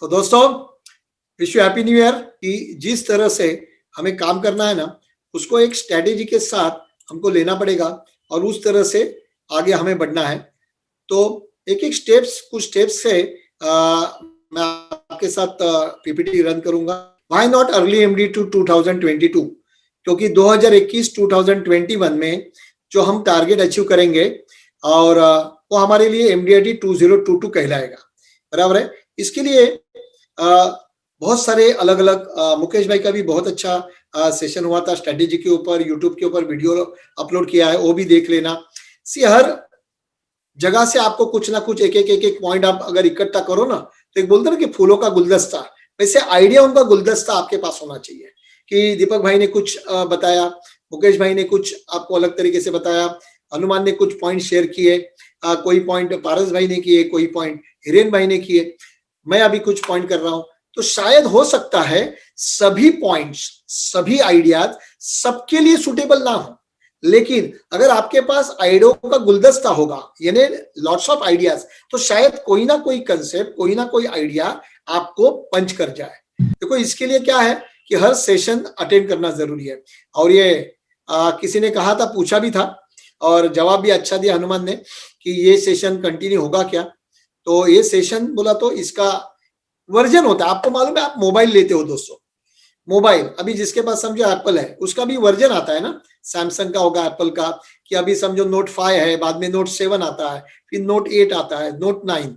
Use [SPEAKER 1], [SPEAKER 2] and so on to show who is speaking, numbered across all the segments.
[SPEAKER 1] तो दोस्तों, wish you happy new year. कि जिस तरह से हमें काम करना है ना, उसको एक स्ट्रेटेजी के साथ हमको लेना पड़ेगा और उस तरह से आगे हमें बढ़ना है। तो एक एक स्टेप्स, कुछ स्टेप्स से मैं आपके साथ पीपीटी रन करूंगा। Why not early MD to 2022? क्योंकि 2021 2021 में जो हम टारगेट अचीव करेंगे और वो हमारे लिए एमडीआईटी 2022 कहलाएगा, बराबर है। इसके लिए बहुत सारे अलग अलग, मुकेश भाई का भी बहुत अच्छा सेशन हुआ था स्ट्रेटेजी के ऊपर, यूट्यूब के ऊपर वीडियो अपलोड किया है, वो भी देख लेना। हर जगह से आपको कुछ ना कुछ एक पॉइंट आप अगर इकट्ठा करो ना, तो एक बोलते ना कि फूलों का गुलदस्ता, वैसे आइडिया उनका गुलदस्ता आपके पास होना चाहिए। कि दीपक भाई ने कुछ बताया, मुकेश भाई ने कुछ आपको अलग तरीके से बताया, हनुमान ने कुछ पॉइंट शेयर किए, कोई पॉइंट पारस भाई ने किए, कोई पॉइंट हिरेन भाई ने किए, मैं अभी कुछ पॉइंट कर रहा हूं। तो शायद हो सकता है सभी पॉइंट्स, सभी आइडियाज सबके लिए सुटेबल ना हो, लेकिन अगर आपके पास आइडिया का गुलदस्ता होगा, यानी लॉट्स ऑफ आइडियाज, तो शायद कोई ना कोई कंसेप्ट, कोई ना कोई आइडिया आपको पंच कर जाए। देखो, इसके लिए क्या है कि हर सेशन अटेंड करना जरूरी है। और ये किसी ने कहा था, पूछा भी था और जवाब भी अच्छा दिया हनुमान ने कि ये सेशन कंटिन्यू होगा क्या। तो ये सेशन बोला तो इसका वर्जन होता है, आपको मालूम है, आप मोबाइल लेते हो दोस्तों, मोबाइल अभी जिसके पास समझो एप्पल है, उसका भी वर्जन आता है ना, सैमसंग का होगा, एप्पल का, कि अभी समझो नोट 5 है, बाद में नोट 7 आता है, फिर नोट 8 आता है, नोट 9,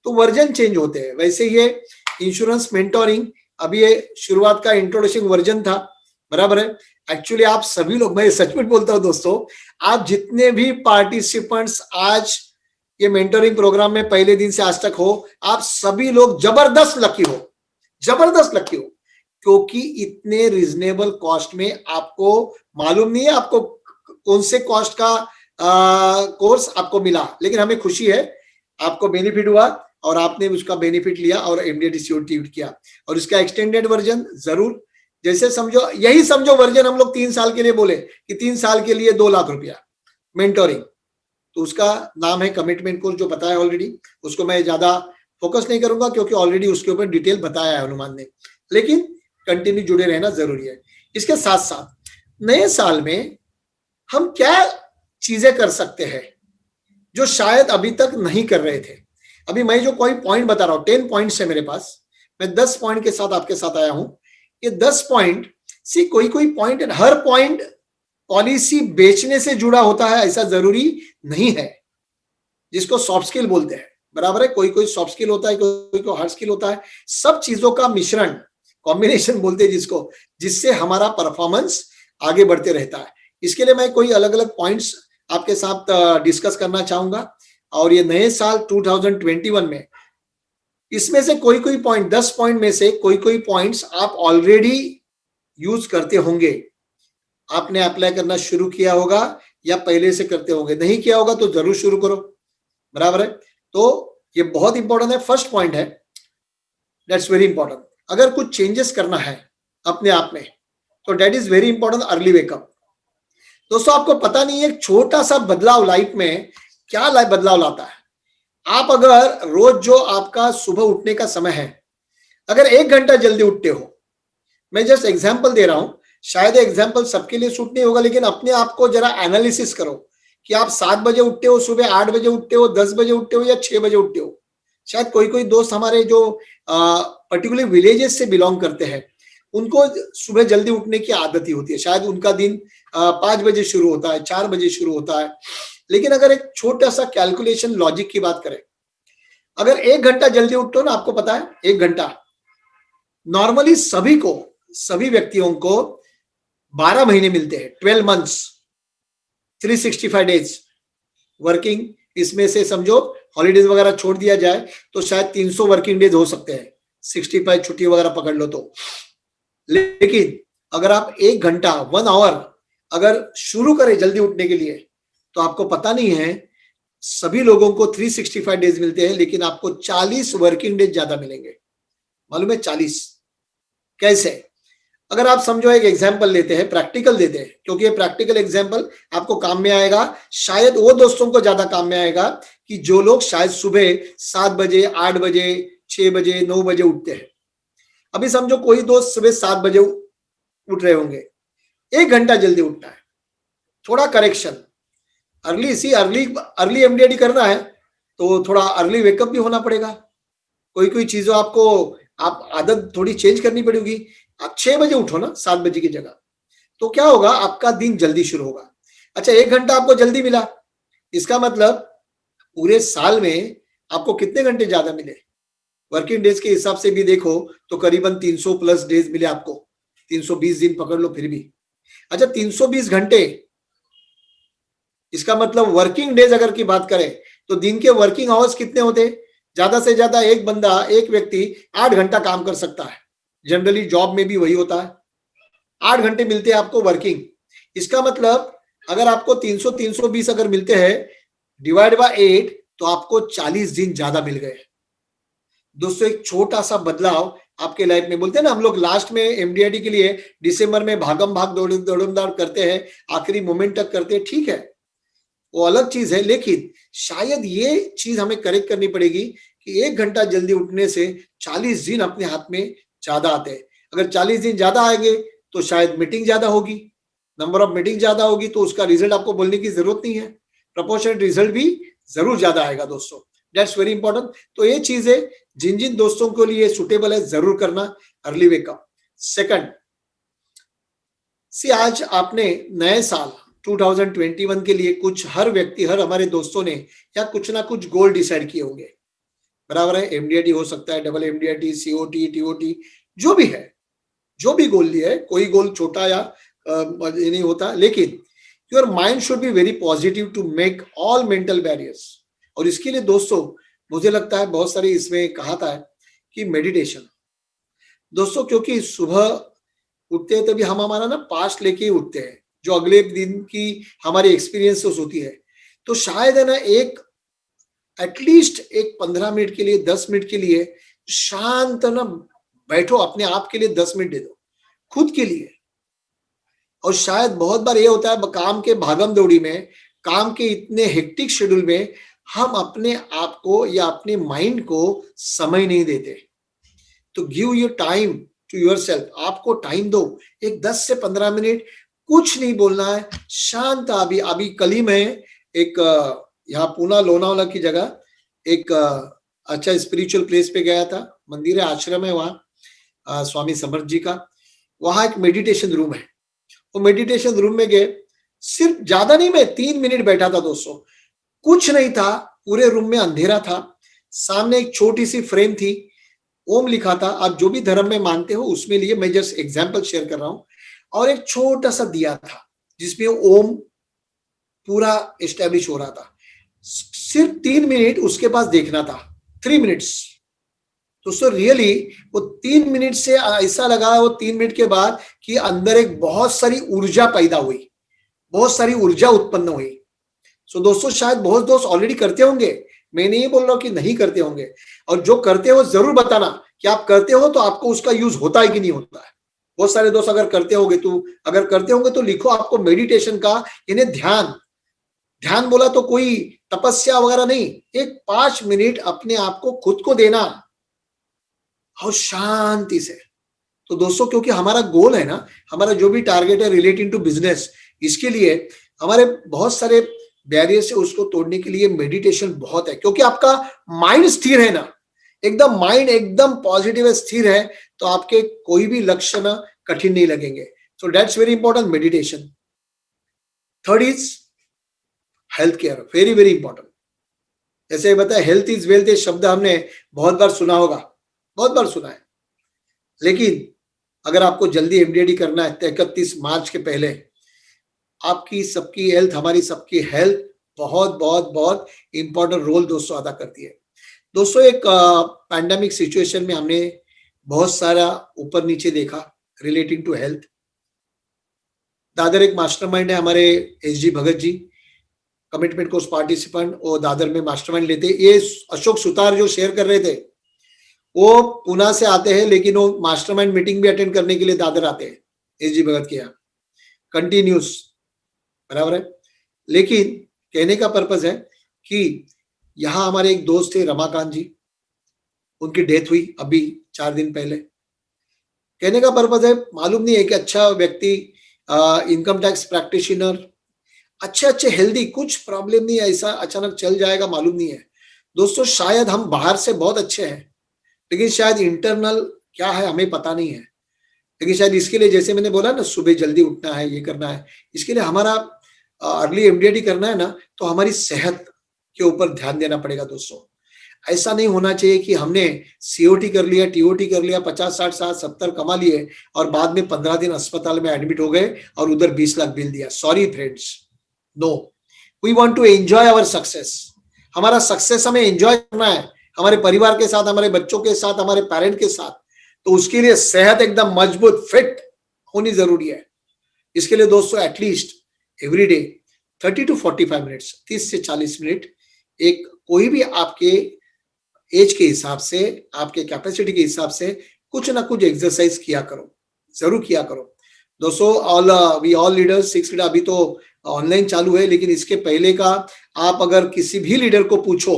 [SPEAKER 1] तो वर्जन चेंज होते हैं। वैसे ये इंश्योरेंस मेंटोरिंग अभी ये शुरुआत का इंट्रोडक्शन वर्जन था, बराबर है। एक्चुअली आप सभी लोग, मैं सच में बोलता हूँ दोस्तों, आप जितने भी पार्टिसिपेंट्स आज ये मेंटोरिंग प्रोग्राम में पहले दिन से आज तक हो, आप सभी लोग जबरदस्त लकी हो, जबरदस्त लकी हो, क्योंकि इतने रिजनेबल कॉस्ट में आपको मालूम नहीं है आपको कौन से कॉस्ट का कोर्स आपको मिला, लेकिन हमें खुशी है, आपको बेनिफिट हुआ और आपने उसका बेनिफिट लिया और एमडीआईटी सीओटी किया। और इसका एक्सटेंडेड वर्जन जरूर, जैसे समझो, यही समझो वर्जन हम लोग 3 साल के लिए बोले कि 3 साल के लिए 2 लाख रुपया मेंटोरिंग, तो उसका नाम है कमिटमेंट कोर्स, जो बताया ऑलरेडी, उसको मैं ज्यादा फोकस नहीं करूंगा क्योंकि ऑलरेडी उसके ऊपर डिटेल बताया है हनुमान ने, लेकिन कंटिन्यू जुड़े रहना जरूरी है। इसके साथ साथ नए साल में हम क्या चीजें कर सकते हैं जो शायद अभी तक नहीं कर रहे थे। अभी मैं जो कोई पॉइंट बता रहा हूं, 10 पॉइंट्स है मेरे पास, मैं 10 पॉइंट के साथ आपके साथ आया हूं। ये 10 पॉइंट से कोई पॉइंट, हर पॉइंट पॉलिसी बेचने से जुड़ा होता है ऐसा जरूरी नहीं है, जिसको सॉफ्ट स्किल बोलते हैं, बराबर है। कोई सॉफ्ट स्किल होता है, कोई हार्ड स्किल होता है, सब चीजों का मिश्रण, कॉम्बिनेशन बोलते हैं जिसको, जिससे हमारा परफॉर्मेंस आगे बढ़ते रहता है। इसके लिए मैं कोई अलग अलग पॉइंट्स आपके साथ डिस्कस करना चाहूंगा। और ये नए साल 2021 में इसमें से कोई पॉइंट, 10 पॉइंट में से कोई पॉइंट्स आप ऑलरेडी यूज करते होंगे, आपने अप्लाई करना शुरू किया होगा या पहले से करते होंगे, नहीं किया होगा तो जरूर शुरू करो, बराबर है। तो ये बहुत इंपॉर्टेंट है, फर्स्ट पॉइंट है, दैट्स वेरी इंपॉर्टेंट। अगर कुछ चेंजेस करना है अपने आप में, तो that is very important, early wake up. दोस्तों, आपको पता नहीं है, एक छोटा सा बदलाव लाइफ में क्या बदलाव लाता है। आप अगर रोज जो आपका सुबह उठने का समय है, अगर 1 घंटा जल्दी उठते हो, मैं जस्ट एग्जांपल दे रहा हूं, शायद एग्जांपल सबके लिए सूट नहीं होगा, लेकिन अपने आप को जरा एनालिसिस करो कि आप 7 बजे उठते हो, सुबह 8 बजे उठते हो, 10 बजे उठते हो या 6 बजे उठते हो। शायद कोई दोस्त हमारे जो पर्टिकुलर विलेजेस से बिलोंग करते हैं, उनको सुबह जल्दी उठने की आदत ही होती है, शायद उनका दिन 5 बजे शुरू होता है, 4 बजे शुरू होता है। लेकिन अगर एक छोटा सा कैलकुलेशन लॉजिक की बात करें, अगर 1 घंटा जल्दी उठते हो ना, आपको पता है 1 घंटा नॉर्मली सभी व्यक्तियों को 12 महीने मिलते हैं, 12 मंथ्स, 365 डेज वर्किंग। इसमें से समझो हॉलीडेज वगैरह छोड़ दिया जाए तो शायद 300 वर्किंग डेज हो सकते हैं, 65 छुट्टी वगैरह पकड़ लो तो। लेकिन अगर आप 1 घंटा, 1 आवर अगर शुरू करें जल्दी उठने के लिए, तो आपको पता नहीं है, सभी लोगों को 365 डेज मिलते हैं, लेकिन आपको 40 वर्किंग डेज ज्यादा मिलेंगे। मालूम है 40 कैसे? अगर आप समझो, एक एग्जाम्पल लेते हैं, प्रैक्टिकल देते हैं, क्योंकि ये प्रैक्टिकल एग्जाम्पल आपको काम में आएगा, शायद वो दोस्तों को ज्यादा काम में आएगा कि जो लोग शायद सुबह 7 बजे, 8 बजे, 6 बजे 9 बजे उठते हैं। अभी समझो कोई दोस्त सुबह 7 बजे उठ रहे होंगे, 1 घंटा जल्दी उठना है, थोड़ा करेक्शन, अर्ली एमडीआईडी करना है तो थोड़ा अर्ली वेकअप भी होना पड़ेगा। कोई चीजों आपको आप आदत थोड़ी चेंज करनी पड़ेगी। आप 6 बजे उठो ना 7 बजे की जगह, तो क्या होगा, आपका दिन जल्दी शुरू होगा। अच्छा, 1 घंटा आपको जल्दी मिला, इसका मतलब पूरे साल में आपको कितने घंटे ज्यादा मिले? वर्किंग डेज के हिसाब से भी देखो तो करीबन 300 प्लस डेज मिले आपको, 320 दिन पकड़ लो फिर भी। अच्छा, 320 घंटे, इसका मतलब वर्किंग डेज अगर की बात करें तो दिन के वर्किंग आवर्स कितने होते? ज्यादा से ज्यादा एक व्यक्ति 8 घंटा काम कर सकता है। जनरली जॉब में भी वही होता है, 8 घंटे मिलते हैं आपको वर्किंग। इसका मतलब अगर आपको 320 अगर मिलते हैं डिवाइड बाय 8 तो आपको 40 दिन ज्यादा मिल गए। दोस्तों, एक छोटा सा बदलाव आपके लाइफ में, बोलते हैं ना हम लोग लास्ट में एमडीआईडी के लिए दिसंबर में भागम भाग दौड़म दौड़ करते हैं, आखिरी मोमेंट तक करते हैं, ठीक है, वो अलग चीज है, लेकिन शायद ये चीज हमें करेक्ट करनी पड़ेगी कि 1 घंटा जल्दी उठने से 40 दिन अपने हाथ में ज्यादा आते हैं। अगर 40 दिन ज्यादा आएंगे तो शायद मीटिंग ज्यादा होगी, नंबर ऑफ मीटिंग ज्यादा होगी, तो उसका रिजल्ट आपको बोलने की जरूरत नहीं है, प्रोपोर्शनल रिजल्ट भी जरूर ज्यादा आएगा दोस्तों। That's very important. तो ये चीजें जिन जिन दोस्तों के लिए सुटेबल है जरूर करना अर्ली वेकअप। सेकंड, आज आपने नए साल 2021 के लिए कुछ हर हमारे दोस्तों ने या कुछ ना कुछ गोल डिसाइड किए होंगे, बराबर है? एमडीआईटी हो सकता है, डबल एमडीआईटी, सीओटी, टीओटी, जो भी है, जो भी गोल लिया है, कोई गोल छोटा या ये नहीं होता, लेकिन your mind should be very positive to make all mental barriers. और इसके लिए दोस्तों मुझे लगता है बहुत सारी इसमें कहा था कि मेडिटेशन। दोस्तों, क्योंकि सुबह उठते हैं तभी हम हमारा ना पास्ट लेके ही उठते हैं, जो अगले दिन की हमारी एक्सपीरियंसेस होती है, तो शायद है ना एक एटलीस्ट एक 15 मिनट के लिए, 10 मिनट के लिए शांत ना बैठो, अपने आप के लिए 10 मिनट दे दो खुद के लिए। और शायद बहुत बार ये होता है काम के भागम दौड़ी में, काम के इतने हेक्टिक शेड्यूल में हम अपने आप को या अपने माइंड को समय नहीं देते। तो give your time to yourself, आपको टाइम दो, एक 10 से 15 मिनट, कुछ नहीं बोलना है, शांत। अभी कल ही मैं एक यहाँ पूना लोनावाला की जगह एक अच्छा स्पिरिचुअल प्लेस पे गया था, मंदिर है, आश्रम है वहाँ स्वामी समर्थ जी का, वहाँ एक मेडिटेशन रूम है। वो मेडिटेशन रूम में गए, सिर्फ ज्यादा नहीं, मैं 3 मिनट बैठा था दोस्तों, कुछ नहीं था, पूरे रूम में अंधेरा था, सामने एक छोटी सी फ्रेम थी, ओम लिखा था। आप जो भी धर्म में मानते हो उसमें लिए, मैं जस्ट एग्जाम्पल शेयर कर रहा हूं। और एक छोटा सा दिया था जिसमें ओम पूरा एस्टेब्लिश हो रहा था। सिर्फ 3 मिनट उसके पास देखना था, 3 मिनट्स। दोस्तों रियली वो 3 मिनट से ऐसा लगा, वो 3 मिनट के बाद कि अंदर एक बहुत सारी ऊर्जा पैदा हुई, बहुत सारी ऊर्जा उत्पन्न हुई। सो दोस्तों, शायद बहुत दोस्त ऑलरेडी करते होंगे, मैं नहीं बोल रहा हूं कि नहीं करते होंगे, और जो करते हो जरूर बताना कि आप करते हो तो आपको उसका यूज होता है कि नहीं होता है। बहुत सारे दोस्त अगर करते होंगे तो लिखो, आपको मेडिटेशन का, इन्हें ध्यान बोला तो कोई तपस्या वगैरह नहीं, एक 5 मिनट अपने आप को खुद को देना और शांति से। तो दोस्तों, क्योंकि हमारा गोल है ना, हमारा जो भी टारगेट है रिलेटिंग टू बिजनेस, इसके लिए हमारे बहुत सारे बैरियर से उसको तोड़ने के लिए मेडिटेशन बहुत है। क्योंकि आपका माइंड स्थिर है ना, एकदम माइंड एकदम पॉजिटिव स्थिर है, तो आपके कोई भी लक्ष्य ना कठिन नहीं लगेंगे। So that's very important, meditation. Third is health care, very very important. जैसे बताया, हेल्थ इज वेल्थ, ये शब्द हमने बहुत बार सुना होगा, बहुत बार सुना है, लेकिन अगर आपको जल्दी एमडीआईडी करना है 31 मार्च के पहले, आपकी सबकी हेल्थ, हमारी सबकी हेल्थ बहुत बहुत बहुत इंपॉर्टेंट रोल दोस्तों अदा करती है। दोस्तों, एक पैंडेमिक सिचुएशन में हमने बहुत सारा ऊपर नीचे देखा रिलेटिंग टू हेल्थ। दादर एक मास्टरमाइंड है हमारे, SG Bhagat ji, commitment course participant, वो दादर में मास्टरमाइंड लेते। ये अशोक सुतार जो शेयर कर रहे थे, वो पुणे से आते हैं, लेकिन वो मास्टरमाइंड मीटिंग भी अटेंड करने के लिए दादर आते हैं एसजी भगत के यहाँ कंटिन्यूस, बराबर है। लेकिन कहने का पर्पज है कि यहाँ हमारे एक दोस्त थे रमाकांत जी, उनकी डेथ हुई अभी 4 दिन पहले। कहने का पर्पज है, मालूम नहीं है कि अच्छा व्यक्ति, इनकम टैक्स प्रैक्टिशनर, अच्छे अच्छे हेल्दी, कुछ प्रॉब्लम नहीं है, ऐसा अचानक चल जाएगा मालूम नहीं है दोस्तों। शायद हम बाहर से बहुत अच्छे हैं, लेकिन शायद इंटरनल क्या है हमें पता नहीं है। लेकिन शायद इसके लिए, जैसे मैंने बोला ना, सुबह जल्दी उठना है, ये करना है, इसके लिए हमारा अर्ली एमडीडी करना है ना, तो हमारी सेहत के ऊपर ध्यान देना पड़ेगा दोस्तों। ऐसा नहीं होना चाहिए कि हमने सीओटी कर लिया, टीओटी कर लिया, 50, 60, 60, 70 कमा लिए और बाद में 15 दिन अस्पताल में एडमिट हो गए और उधर 20 लाख बिल दिया। Sorry friends, no, we want to enjoy our success. हमारा सक्सेस हमें एंजॉय करना है, हमारे परिवार के साथ, हमारे बच्चों के साथ, हमारे पेरेंट के साथ। तो उसके लिए सेहत एकदम मजबूत फिट होनी जरूरी है। इसके लिए दोस्तों at least every day 30 to 45 minutes, 30 से 40 मिनट, एक कोई भी आपके एज के हिसाब से, आपके कैपेसिटी के हिसाब से कुछ ना कुछ एक्सरसाइज किया करो, जरूर किया करो दोस्तों। All we all leaders 6 leader अभी तो ऑनलाइन चालू है, लेकिन इसके पहले का आप अगर किसी भी लीडर को पूछो,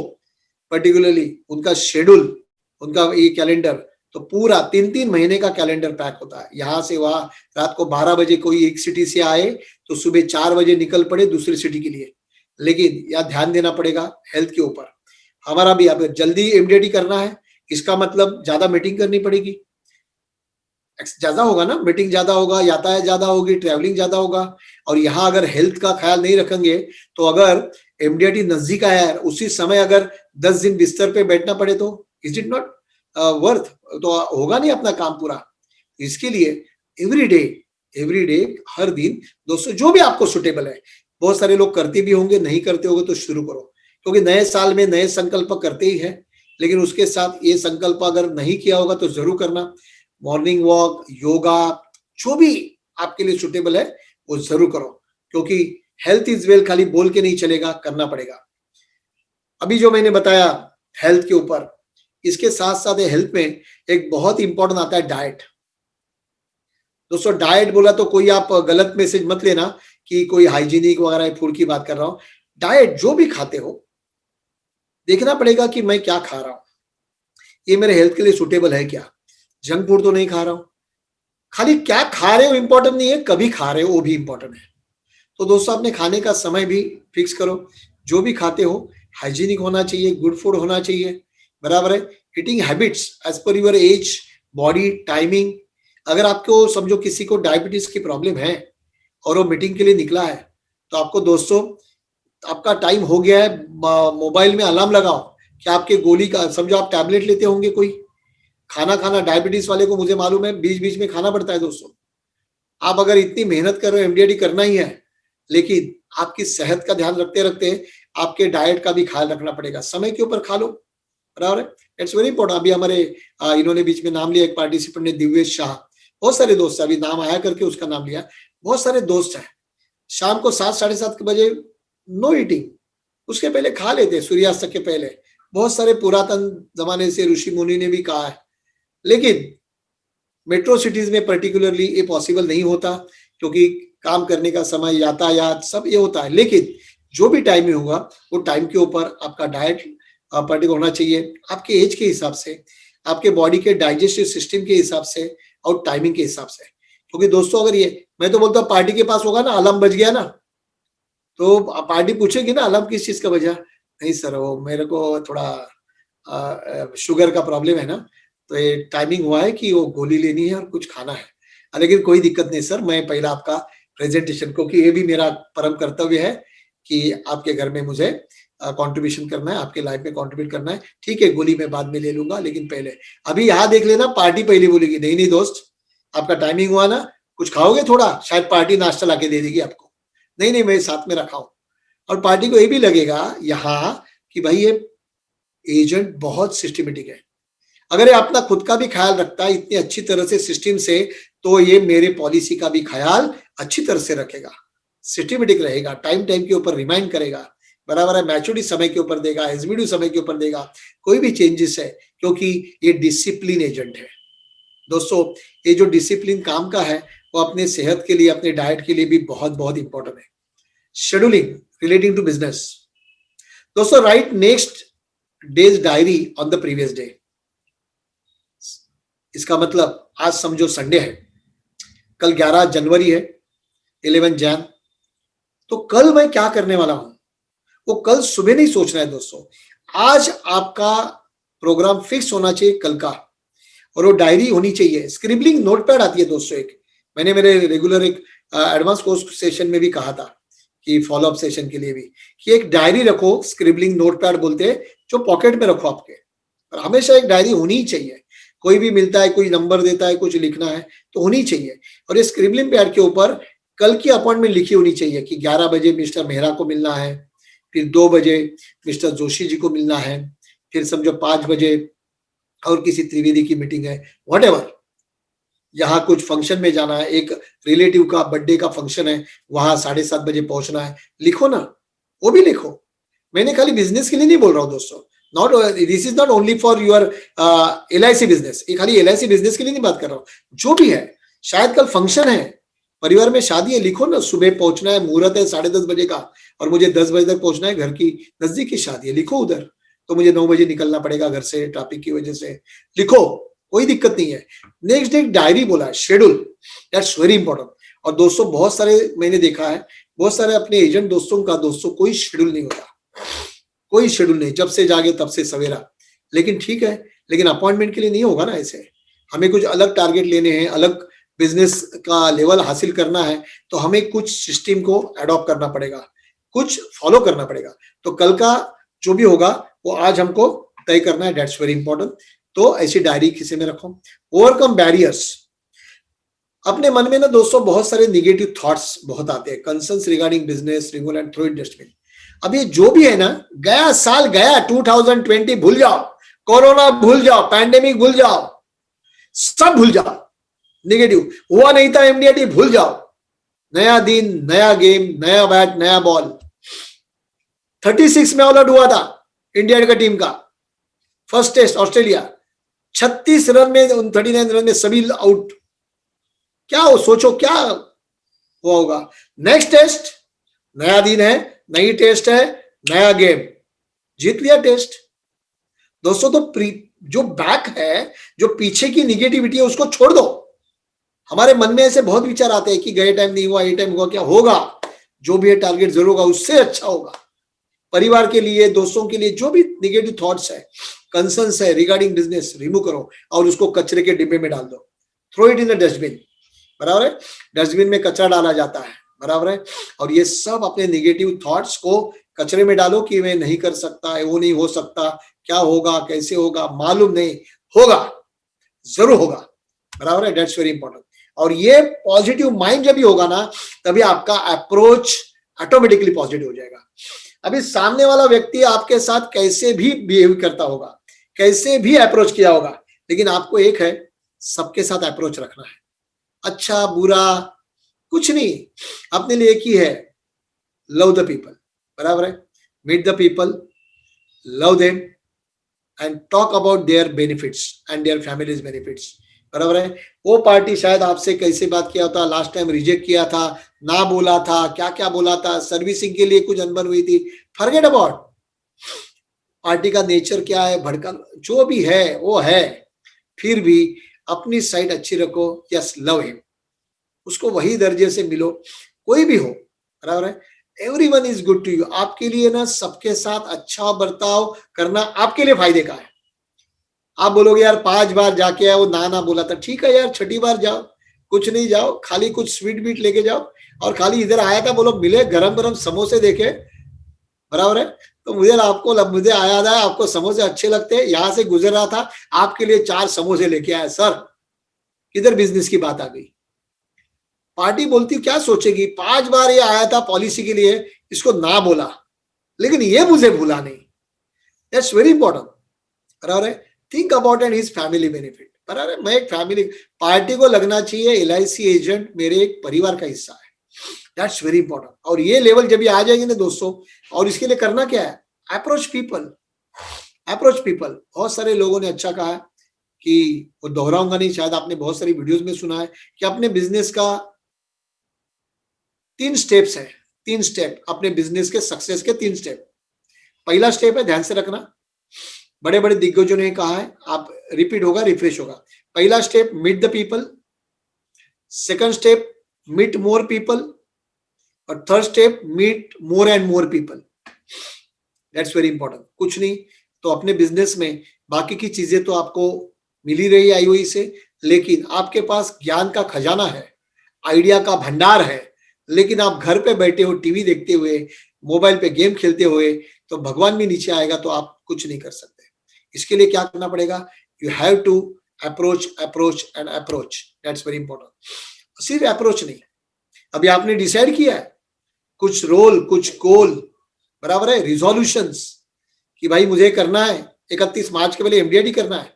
[SPEAKER 1] पर्टिकुलरली उनका शेड्यूल, उनका ये कैलेंडर, तो पूरा 3-3 महीने का कैलेंडर पैक होता है। यहाँ से वहां रात को 12 बजे कोई एक सिटी से आए तो सुबह 4 बजे निकल पड़े दूसरी सिटी के लिए। लेकिन यह ध्यान देना पड़ेगा हेल्थ के ऊपर। हमारा भी अब जल्दी एमडीडी करना है, इसका मतलब ज्यादा मीटिंग करनी पड़ेगी, ज्यादा होगा ना, मीटिंग ज्यादा होगा, यातायात ज्यादा होगी, ट्रैवलिंग ज्यादा होगा। और यहाँ अगर हेल्थ का ख्याल नहीं रखेंगे तो अगर एमडीडी नजदीक आया है, उसी समय अगर 10 दिन बिस्तर पे बैठना पड़े तो इज इट नॉट वर्थ, तो होगा नहीं अपना काम पूरा। इसके लिए एवरी डे हर दिन दोस्तों, जो भी आपको सुटेबल है, बहुत सारे लोग करते भी होंगे, नहीं करते होंगे तो शुरू करो, क्योंकि नए साल में नए संकल्प करते ही है। लेकिन उसके साथ ये संकल्प अगर नहीं किया होगा तो जरूर करना। मॉर्निंग वॉक, योगा, जो भी आपके लिए सुटेबल है वो जरूर करो, क्योंकि हेल्थ इज वेल खाली बोल के नहीं चलेगा, करना पड़ेगा। अभी जो मैंने बताया हेल्थ के ऊपर, इसके साथ साथ हेल्थ में एक बहुत इंपॉर्टेंट आता है डाइट। दोस्तों डाइट बोला तो कोई आप गलत मैसेज मत लेना कि कोई हाइजीनिक वगैरह फूड की बात कर रहा हूं। डाइट जो भी खाते हो, देखना पड़ेगा कि मैं क्या खा रहा हूं, ये मेरे हेल्थ के लिए सुटेबल है क्या। जंक फूड तो नहीं खा रहा हूं, खाली क्या खा रहे हो इंपॉर्टेंट नहीं है, कभी खा रहे हो वो भी इंपॉर्टेंट है। तो दोस्तों अपने खाने का समय भी फिक्स करो, जो भी खाते हो हाइजीनिक होना चाहिए, गुड फूड होना चाहिए, बराबर है। ईटिंग हैबिट्स एज पर यूर एज, बॉडी, टाइमिंग। अगर आपको समझो किसी को डायबिटीज की प्रॉब्लम है और वो मीटिंग के लिए निकला है, तो आपको दोस्तों आपका टाइम हो गया है, मोबाइल में अलार्म लगाओ कि आपके गोली का, समझो आप टैबलेट लेते होंगे कोई, खाना डायबिटीज वाले को मुझे मालूम है बीच बीच में खाना पड़ता है दोस्तों। आप अगर इतनी मेहनत कर रहे हो, एमडीडी करना ही है, लेकिन आपकी सेहत का ध्यान रखते रखते आपके डाइट का भी ख्याल रखना पड़ेगा। समय के ऊपर खा लो, बराबर है, इट्स वेरी इंपॉर्टेंट। अभी हमारे इन्होंने बीच में नाम लिया, एक पार्टिसिपेंट ने, दिव्येश शाह, बहुत सारे दोस्त, अभी नाम आया करके उसका नाम लिया, बहुत सारे दोस्त हैं। शाम को 7, 7:30 बजे नो ईटिंग, उसके पहले खा लेते, सूर्यास्त के पहले। बहुत सारे पुरातन जमाने से ऋषि मुनि ने भी कहा है, लेकिन मेट्रो सिटीज में पर्टिकुलरली ये पॉसिबल नहीं होता, क्योंकि काम करने का समय, यातायात, सब ये होता है। लेकिन जो भी टाइम में होगा वो टाइम के ऊपर आपका डाइट पर्टिकुलर होना चाहिए, आपके एज के हिसाब से, आपके बॉडी के डाइजेस्टिव सिस्टम के हिसाब से और टाइमिंग के हिसाब से। क्योंकि दोस्तों अगर ये, मैं तो बोलता हूँ पार्टी के पास होगा ना, अलार्म बज गया ना, तो पार्टी पूछेगी ना अलार्म किस चीज का बजा, नहीं सर वो मेरे को थोड़ा शुगर का प्रॉब्लम है ना, तो ये टाइमिंग हुआ है कि वो गोली लेनी है और कुछ खाना है। लेकिन कोई दिक्कत नहीं सर, मैं पहला आपका प्रेजेंटेशन, क्योंकि ये भी मेरा परम कर्तव्य है कि आपके घर में मुझे कंट्रीब्यूशन करना है, आपके लाइफ में कंट्रीब्यूट करना है। ठीक है, गोली मैं बाद में ले लूंगा, लेकिन पहले अभी यहाँ देख लेना, पार्टी पहले बोलेगी नहीं नहीं दोस्त आपका टाइमिंग हुआ ना, कुछ खाओगे थोड़ा, शायद पार्टी नाश्ता लाके दे देगी आपको, नहीं नहीं मैं साथ में रखा हूं। और पार्टी को ये भी लगेगा यहाँ कि भाई ये एजेंट बहुत सिस्टमेटिक है, अगर ये अपना खुद का भी ख्याल रखता है इतनी अच्छी तरह से सिस्टम से, तो ये मेरे पॉलिसी का भी ख्याल अच्छी तरह से रखेगा, सिस्टमेटिक रहेगा, टाइम टाइम के ऊपर रिमाइंड करेगा, बराबर है, मैच्योरिटी समय के ऊपर देगा, एसबीडी समय के ऊपर देगा, कोई भी चेंजेस है, क्योंकि ये डिसिप्लिन एजेंट है। दोस्तों ये जो डिसिप्लिन काम का है वो अपने सेहत के लिए, अपने डाइट के लिए भी बहुत बहुत इंपॉर्टेंट है। शेड्यूलिंग रिलेटिंग टू बिजनेस, दोस्तों right next days diary on the previous day. इसका मतलब आज समझो संडे है, कल 11 जनवरी है, 11 जैन। तो कल मैं क्या करने वाला हूं वो कल सुबह नहीं सोचना है दोस्तों। आज आपका प्रोग्राम फिक्स होना चाहिए कल का, और वो डायरी होनी चाहिए। स्क्रिबलिंग नोटपैड आती है दोस्तों एक, मैंने मेरे रेगुलर एक एडवांस कोर्स सेशन में भी कहा था कि फॉलोअप सेशन के लिए भी, कि एक डायरी रखो, स्क्रिबलिंग नोटपैड बोलते हैं, जो पॉकेट में रखो आपके, और हमेशा एक डायरी होनी ही चाहिए। कोई भी मिलता है, कोई नंबर देता है, कुछ लिखना है तो होनी चाहिए। और ये स्क्रिबलिंग पैड के ऊपर कल की अपॉइंटमेंट लिखी होनी चाहिए कि 11 बजे मिस्टर मेहरा को मिलना है, फिर 2 बजे मिस्टर जोशी जी को मिलना है, फिर समझो 5 बजे और किसी त्रिवेदी की मीटिंग है, व्हाटएवर, यहाँ कुछ फंक्शन में जाना है, एक रिलेटिव का बर्थडे का फंक्शन है, वहां 7:30 बजे पहुंचना है, लिखो ना, वो भी लिखो। मैंने खाली बिजनेस के लिए नहीं बोल रहा हूँ दोस्तों, not this is not only for your LIC business, ये खाली LIC बिजनेस के लिए नहीं बात कर रहा हूँ, जो भी है। शायद कल फंक्शन है, परिवार में शादी है, लिखो ना, सुबह पहुंचना है, मुहूर्त है 10:30 बजे का, और मुझे 10 बजे तक पहुंचना है, घर की नजदीक की शादी है, लिखो उधर, तो मुझे 9 बजे निकलना पड़ेगा घर से ट्रैफिक की वजह से, लिखो, कोई दिक्कत नहीं है। नेक्स्ट डे डायरी बोला है, शेड्यूल, दैट्स वेरी इंपॉर्टेंट। और दोस्तों बहुत सारे मैंने देखा है, बहुत सारे अपने एजेंट दोस्तों का, दोस्तों कोई शेड्यूल नहीं होता, कोई शेड्यूल नहीं, जब से जागे तब से सवेरा। लेकिन ठीक है, लेकिन अपॉइंटमेंट के लिए नहीं होगा ना ऐसे, हमें कुछ अलग टारगेट लेने हैं, अलग बिजनेस का लेवल हासिल करना है, तो हमें कुछ सिस्टम को अडॉप्ट करना पड़ेगा, कुछ फॉलो करना पड़ेगा। तो कल का जो भी होगा वो आज हमको तय करना है, दैट्स वेरी इंपॉर्टेंट। तो ऐसी डायरी किसी में रखो। Overcome barriers. अपने मन में ना दोस्तों बहुत सारे निगेटिव थॉट्स बहुत आते हैं, concerns regarding business, remove and throw it dustbin. अब ये जो भी है ना, गया साल गया, 2020 भूल जाओ, कोरोना भूल जाओ, पैंडेमिक भूल जाओ, सब भूल जाओ, नेगेटिव हुआ नहीं था, MDRT भूल जाओ। नया दिन, नया गेम, नया बैट, नया बॉल। 36 में ऑल आउट हुआ था इंडिया का टीम का फर्स्ट टेस्ट ऑस्ट्रेलिया, 36 रन में, 39 रन में सभी आउट। क्या हो, सोचो क्या हुआ होगा। नेक्स्ट टेस्ट, नया दिन है, नई टेस्ट है, नया गेम, जीत लिया टेस्ट दोस्तों। तो जो बैक है, जो पीछे की निगेटिविटी है, उसको छोड़ दो। हमारे मन में ऐसे बहुत विचार आते हैं कि गए टाइम नहीं हुआ, ये टाइम हुआ, क्या होगा, जो भी है टारगेट जरूर होगा, उससे अच्छा होगा। परिवार के लिए, दोस्तों के लिए, जो भी निगेटिव थॉट्स है, कंसर्न्स है रिगार्डिंग बिजनेस, रिमूव करो और उसको कचरे के डिब्बे में डाल दो, throw it in the dustbin, बराबर है। डस्टबिन में कचरा डाला जाता है, बराबर है। और ये सब अपने निगेटिव थॉट्स को कचरे में डालो कि मैं नहीं कर सकता, वो नहीं हो सकता, क्या होगा, कैसे होगा, मालूम नहीं, होगा, जरूर होगा, बराबर है। That's very important. और ये पॉजिटिव माइंड जब भी होगा ना, तभी आपका अप्रोच ऑटोमेटिकली पॉजिटिव हो जाएगा। अभी सामने वाला व्यक्ति आपके साथ कैसे भी बिहेव करता होगा, कैसे भी अप्रोच किया होगा, लेकिन आपको एक है, सबके साथ अप्रोच रखना है, अच्छा बुरा कुछ नहीं, अपने लिए एक ही है, लव द पीपल, बराबर है। Meet the people, love them and talk about their benefits and their families benefits, बराबर है। वो पार्टी शायद आपसे कैसे बात किया होता, लास्ट टाइम रिजेक्ट किया था, ना बोला था, क्या क्या बोला था, सर्विसिंग के लिए कुछ अनबन हुई थी, फॉरगेट अबाउट। पार्टी का नेचर क्या है, भड़का, जो भी है वो है, फिर भी अपनी साइड अच्छी रखो। यस, लव हिम, उसको वही दर्जे से मिलो, कोई भी हो, बराबर है। Everyone is good to you, आपके लिए ना सबके साथ अच्छा बर्ताव करना आपके लिए फायदे का है। आप बोलोगे यार 5 बार जाके आया, वो ना बोला था, ठीक है यार, 6ठी बार जाओ, कुछ नहीं, जाओ खाली कुछ स्वीट बीट लेके जाओ, और खाली इधर आया था, बोलो मिले, गरम गरम समोसे देखे, बराबर है। तो मुझे आया था, आपको समोसे अच्छे लगते हैं, यहां से गुजर रहा था, आपके लिए 4 समोसे लेके आया, सर किधर बिजनेस की बात आ गई। पार्टी बोलती क्या सोचेगी, 5 बार ये आया था पॉलिसी के लिए, इसको ना बोला, लेकिन ये मुझे भूला नहीं, दैट्स वेरी इंपॉर्टेंट, बराबर है। Think about and his family benefit, बराबर है। मैं एक फैमिली, पार्टी को लगना चाहिए LIC एजेंट मेरे एक परिवार का हिस्सा है, दैट्स वेरी इंपॉर्टेंट। और ये लेवल जब ये आ जाएगी ना दोस्तों, और इसके लिए करना क्या है, अप्रोच पीपल, अप्रोच पीपल। बहुत सारे लोगों ने अच्छा कहा कि, वो दोहराऊंगा नहीं, शायद आपने बहुत सारी वीडियोस में सुना है कि अपने बिजनेस का 3 स्टेप्स है, 3 स्टेप, अपने बिजनेस के सक्सेस के 3 स्टेप। पहला स्टेप है, ध्यान से रखना, बड़े बड़े दिग्गजों ने कहा है, आप रिपीट होगा, रिफ्रेश होगा। पहला step meet the people, second step meet more people, और third step meet more and more people. That's very important. कुछ नहीं तो अपने बिजनेस में बाकी की चीजें तो आपको मिल ही रही है आईओई से, लेकिन आपके पास ज्ञान का खजाना है, आइडिया का भंडार है, लेकिन आप घर पे बैठे हो टीवी देखते हुए, मोबाइल पे गेम खेलते हुए, तो भगवान भी नीचे आएगा तो आप कुछ नहीं कर सकते। इसके लिए क्या करना पड़ेगा? You have to approach approach and approach. That's very important. सिर्फ अप्रोच नहीं, अभी आपने डिसाइड किया है कुछ रोल, कुछ गोल, बराबर है, रिजोल्यूशंस कि भाई मुझे करना है 31 मार्च के पहले एमडीआईटी करना है,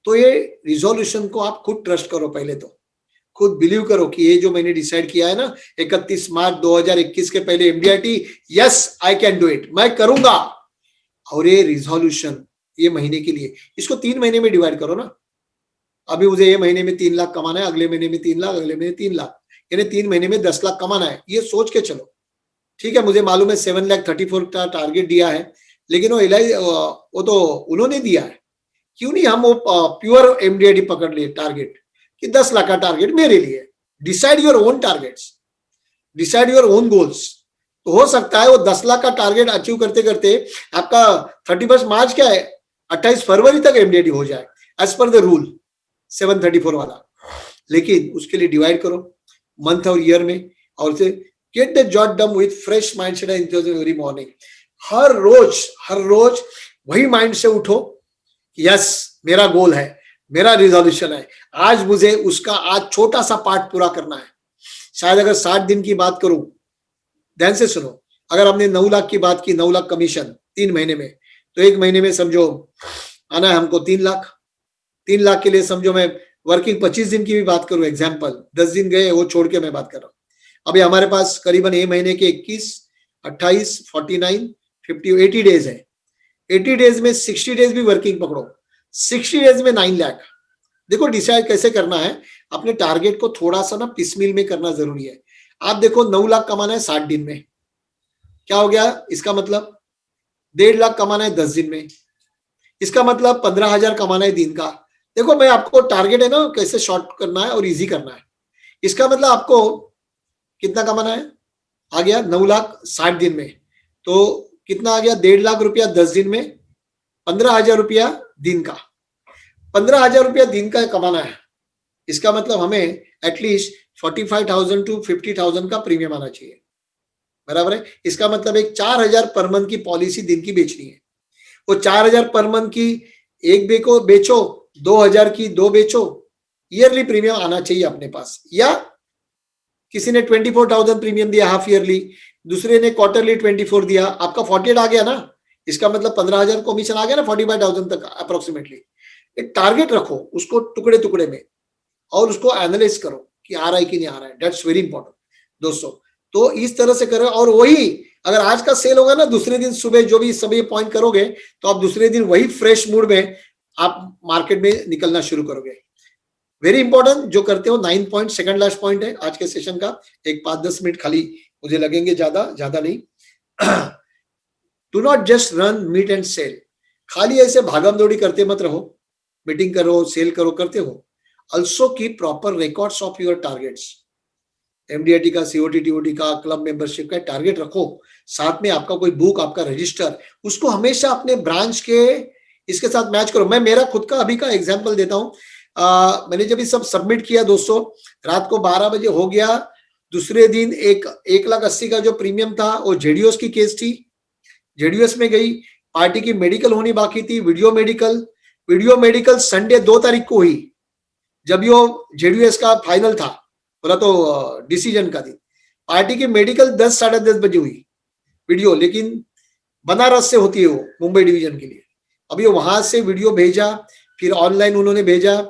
[SPEAKER 1] तो ये रिजोल्यूशन को आप खुद ट्रस्ट करो, पहले तो खुद बिलीव करो कि ये जो मैंने डिसाइड किया है ना 31 मार्च 2021 के पहले MDIT, yes I can do it, मैं करूंगा। और ये रिजोल्यूशन ये महीने के लिए, इसको 3 महीने में डिवाइड करो ना। अभी मुझे ये महीने में 3 लाख कमाना है, अगले महीने में 3 लाख, अगले महीने 3 लाख, यानी 3 महीने में 10 लाख कमाना है, ये सोच के चलो। ठीक है, मुझे मालूम है 7,34,000 का टारगेट दिया है, लेकिन वो तो उन्होंने दिया है, क्यों नहीं हम वो प्योर एमडीआईटी पकड़ लिए टारगेट कि 10 लाख का टारगेट मेरे लिए। Decide your own targets, decide your own goals. तो हो सकता है वो 10 लाख का टारगेट अचीव करते करते आपका 31 मार्च क्या है, 28 फरवरी तक एमडीआईटी हो जाए एज पर द रूल 734 वाला। लेकिन उसके लिए डिवाइड करो मंथ और ईयर में, और से get the job done with fresh mindset every morning. हर रोज वही माइंड से उठो, यस मेरा गोल है, मेरा रिजोल्यूशन है, आज मुझे उसका आज छोटा सा पार्ट पूरा करना है। शायद अगर 60 दिन की बात करूं, ध्यान से सुनो, अगर हमने 9 लाख की बात की, 9 लाख कमीशन 3 महीने में, तो 1 महीने में समझो आना है हमको 3 लाख। 3 लाख के लिए समझो मैं वर्किंग 25 दिन की भी बात करूं, एग्जाम्पल 10 दिन गए वो छोड़ के मैं बात कर रहा हूं। अभी हमारे पास करीबन ये महीने के 21, 28, 49, 50, 80 डेज है। 80 डेज में 60 डेज भी वर्किंग पकड़ो, 60 डेज में 9 लाख। देखो डिसाइड कैसे करना है, अपने टारगेट को थोड़ा सा ना पिसमिल में करना जरूरी है। आप देखो 9 लाख कमाना है 60 दिन में, क्या हो गया इसका मतलब? 1.5 लाख कमाना है 10 दिन में, इसका मतलब 15,000 कमाना है दिन का। देखो मैं आपको टारगेट है ना कैसे शॉर्ट करना है और इजी करना है। इसका मतलब आपको कितना कमाना है, आ गया 9 लाख 60 दिन में, तो कितना आ गया 1.5 लाख रुपया 10 दिन में, 15,000 रुपया दिन का। 15,000 रुपया दिन का कमाना है, इसका मतलब हमें एटलीस्ट 45,000 टू 50,000 का प्रीमियम आना चाहिए, बराबर है। इसका मतलब एक 4,000 पर मंथ की पॉलिसी दिन की बेचनी है। वो 4,000 पर मंथ की एक बेचो, 2,000 की 2 बेचो, ईयरली प्रीमियम आना चाहिए अपने पास। या किसी ने 24,000 प्रीमियम दिया हाफ ईयरली, दूसरे ने क्वार्टरली 24 दिया, आपका 48 आ गया ना, इसका मतलब 15,000 कमीशन आ गया ना 45,000 तक अप्रोक्सीमेटली। एक टारगेट रखो, उसको टुकड़े टुकड़े में, और उसको एनालाइज करो कि आ रहा है कि नहीं आ रहा है। दैट्स वेरी इंपॉर्टेंट दोस्तों। तो इस तरह से करो, और वही अगर आज का सेल होगा ना, दूसरे दिन सुबह जो भी सभी पॉइंट करोगे, तो आप दूसरे दिन वही फ्रेश मूड में आप मार्केट में निकलना शुरू करोगे। वेरी इंपॉर्टेंट जो करते हो 9 पॉइंट, सेकंड लास्ट पॉइंट है आज के सेशन का, एक 5-10 मिनट खाली मुझे लगेंगे, ज्यादा नहीं। Do not just run meet and sell, खाली ऐसे भागम दौड़ी करते मत रहो, मीटिंग करो सेल करो करते हो। Also keep proper records of your targets, MDIT का, सीओटी टीओटी का, क्लब मेंबरशिप का टारगेट रखो, साथ में आपका कोई बुक, आपका रजिस्टर, उसको हमेशा अपने ब्रांच के इसके साथ मैच करो। मैं मेरा खुद का अभी का एग्जांपल देता हूं। मैंने जब ये सब सबमिट किया दोस्तों, रात को 12 बजे हो गया, दूसरे दिन 1,80,000 का जो प्रीमियम था वो जेडीओस की केस थी, जेडीएस में गई, पार्टी की मेडिकल होनी बाकी थी, वीडियो मेडिकल संडे 2 तारीख को हुई, जब यो जेडीएस का फाइनल था, बोला तो डिसीजन का दिन। पार्टी की मेडिकल 10 साढ़े 10 बजे हुई वीडियो, लेकिन बनारस से होती है वो मुंबई डिवीजन के लिए। अभी वहां से वीडियो भेजा, फिर ऑनलाइन उन्होंने भेजा,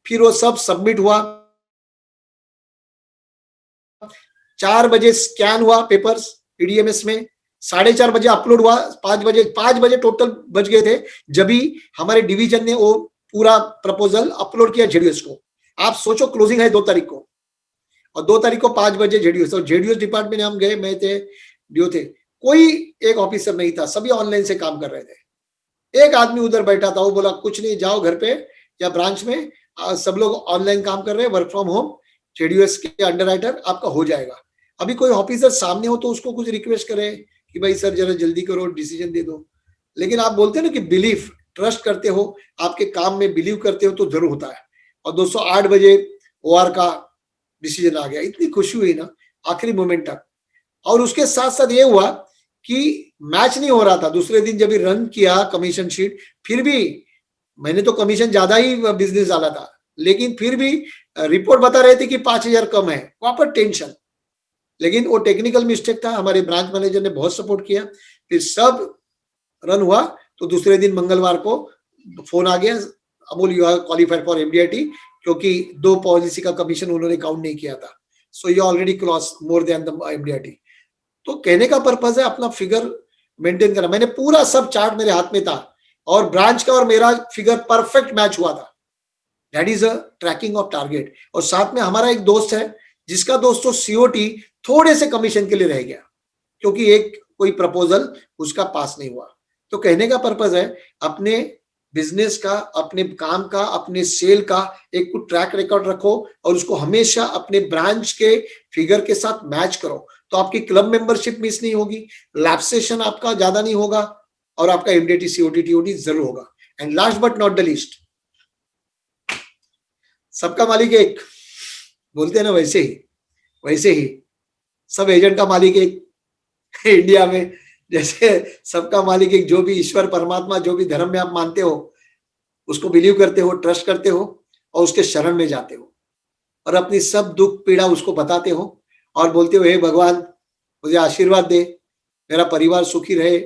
[SPEAKER 1] फिर वो सब सबमिट हुआ, 4 बजे स्कैन हुआ पेपर्स ईडीएमएस में, 4:30 बजे अपलोड हुआ, 5 बजे टोटल बज गए थे जब भी हमारे डिवीजन ने वो पूरा प्रपोजल अपलोड किया जेडीएस को। आप सोचो क्लोजिंग है 2 तारीख को, और 2 तारीख को 5 बजे जेडीएस, और जेडीएस डिपार्टमेंट में हम गए, मैं थे, डियो थे, कोई एक ऑफिसर नहीं था, सभी ऑनलाइन से काम कर रहे थे। एक आदमी उधर बैठा था, वो बोला कुछ नहीं, जाओ घर पे या ब्रांच में, सब लोग ऑनलाइन काम कर रहे हैं, वर्क फ्रॉम होम, जेडीएस के अंडर राइटर, आपका हो जाएगा। अभी कोई ऑफिसर सामने हो तो उसको कुछ रिक्वेस्ट करे कि भाई सर जरा जल्दी करो, डिसीजन दे दो। लेकिन आप बोलते हैं ना कि बिलीफ, ट्रस्ट करते हो, आपके काम में बिलीव करते हो, तो जरूर होता है। और दोस्तों 8 बजे ओआर का डिसीजन आ गया, इतनी खुशी हुई ना आखिरी मोमेंट तक। और उसके साथ साथ ये हुआ कि मैच नहीं हो रहा था, दूसरे दिन जब रन किया कमीशन शीट, फिर भी मैंने तो कमीशन ज्यादा ही बिजनेस डाला था, लेकिन फिर भी रिपोर्ट बता रहे थे कि 5,000 कम है, वहां पर टेंशन। लेकिन वो टेक्निकल मिस्टेक था, हमारे ब्रांच मैनेजर ने बहुत सपोर्ट किया, फिर सब रन हुआ। तो दूसरे दिन मंगलवार को फोन आ गया, Amul you are qualified for MDIT, क्योंकि 2 पॉलिसी का कमीशन उन्होंने काउंट नहीं किया था, so you already cross more than the MDIT. तो कहने का पर्पज है अपना फिगर मेंटेन करना। मैंने पूरा सब चार्ट मेरे हाथ में था, और ब्रांच का और मेरा फिगर परफेक्ट मैच हुआ था। That is a tracking of target. और साथ में हमारा एक दोस्त है, जिसका दोस्तों सीओटी थोड़े से कमीशन के लिए रह गया, क्योंकि एक कोई प्रपोजल उसका पास नहीं हुआ। तो कहने का पर्पज है अपने बिजनेस का, अपने काम का, अपने सेल का एक कुछ ट्रैक रिकॉर्ड रखो, और उसको हमेशा अपने ब्रांच के फिगर के साथ मैच करो, तो आपकी क्लब मेंबरशिप मिस नहीं होगी, लैप्सेशन आपका ज्यादा नहीं होगा, और आपका एमडीटी सीओटी टीओटी जरूर होगा। And last but not the least, सबका मालिक एक, बोलते हैं ना, वैसे ही सब एजेंट का मालिक एक इंडिया में। जैसे सबका मालिक एक, जो भी ईश्वर परमात्मा, जो भी धर्म में आप मानते हो, उसको बिलीव करते हो, ट्रस्ट करते हो, और उसके शरण में जाते हो, और अपनी सब दुख पीड़ा उसको बताते हो, और बोलते हो हे भगवान मुझे आशीर्वाद दे, मेरा परिवार सुखी रहे,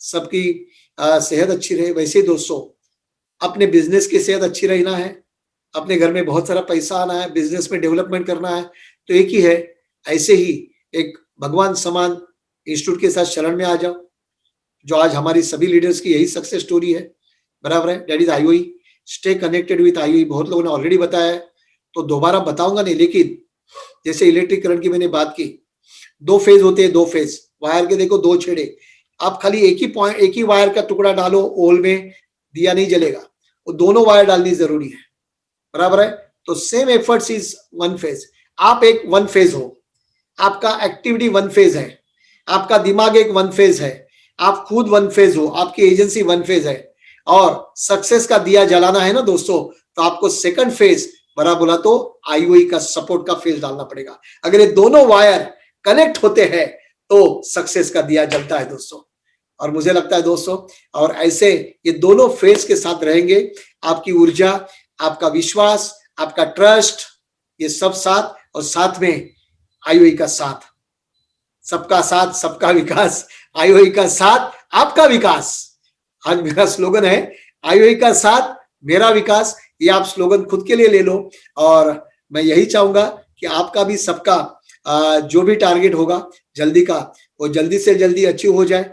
[SPEAKER 1] सबकी सेहत अच्छी रहे। वैसे ही दोस्तों अपने बिजनेस की सेहत अच्छी रहना है, अपने घर में बहुत सारा पैसा आना है, बिजनेस में डेवलपमेंट करना है, तो एक ही है, ऐसे ही एक भगवान समान इंस्टीट्यूट के साथ शरण में आ जाओ, जो आज हमारी सभी लीडर्स की यही सक्सेस स्टोरी है, बराबर है। That is IOE, stay connected with IOE. बहुत लोगों ने ऑलरेडी बताया है, तो दोबारा बताऊंगा नहीं, लेकिन जैसे इलेक्ट्रिक करंट की मैंने बात की, 2 फेज होते हैं, 2 फेज वायर के, देखो 2 छेड़े, आप खाली एक ही पॉइंट, एक ही वायर का टुकड़ा डालो ओल में, दिया नहीं जलेगा, वो दोनों वायर डालनी जरूरी है, बराबर है। तो सेम एफर्ट्स इज 1 फेज। आप एक 1 फेज हो, आपका एक्टिविटी 1 फेज है, आपका दिमाग एक 1 फेज है, आप खुद 1 फेज हो, आपकी एजेंसी 1 फेज है, और सक्सेस का दिया जलाना है ना दोस्तों, तो आपको सेकंड फेज, बड़ा बोला तो आईओई का सपोर्ट का फेज डालना पड़ेगा। अगर ये दोनों वायर कनेक्ट होते हैं तो सक्सेस का दिया जलता है दोस्तों। और मुझे लगता है दोस्तों, और ऐसे ये दोनों फेज के साथ रहेंगे, आपकी ऊर्जा, आपका विश्वास, आपका ट्रस्ट, ये सब साथ, और साथ में आईओई का साथ, सबका साथ सबका विकास, आईओई का साथ आपका विकास। आज मेरा स्लोगन है आईओई का साथ मेरा विकास, ये आप स्लोगन खुद के लिए ले लो, और मैं यही चाहूंगा कि आपका भी, सबका जो भी टारगेट होगा जल्दी का, वो जल्दी से जल्दी अचीव हो जाए।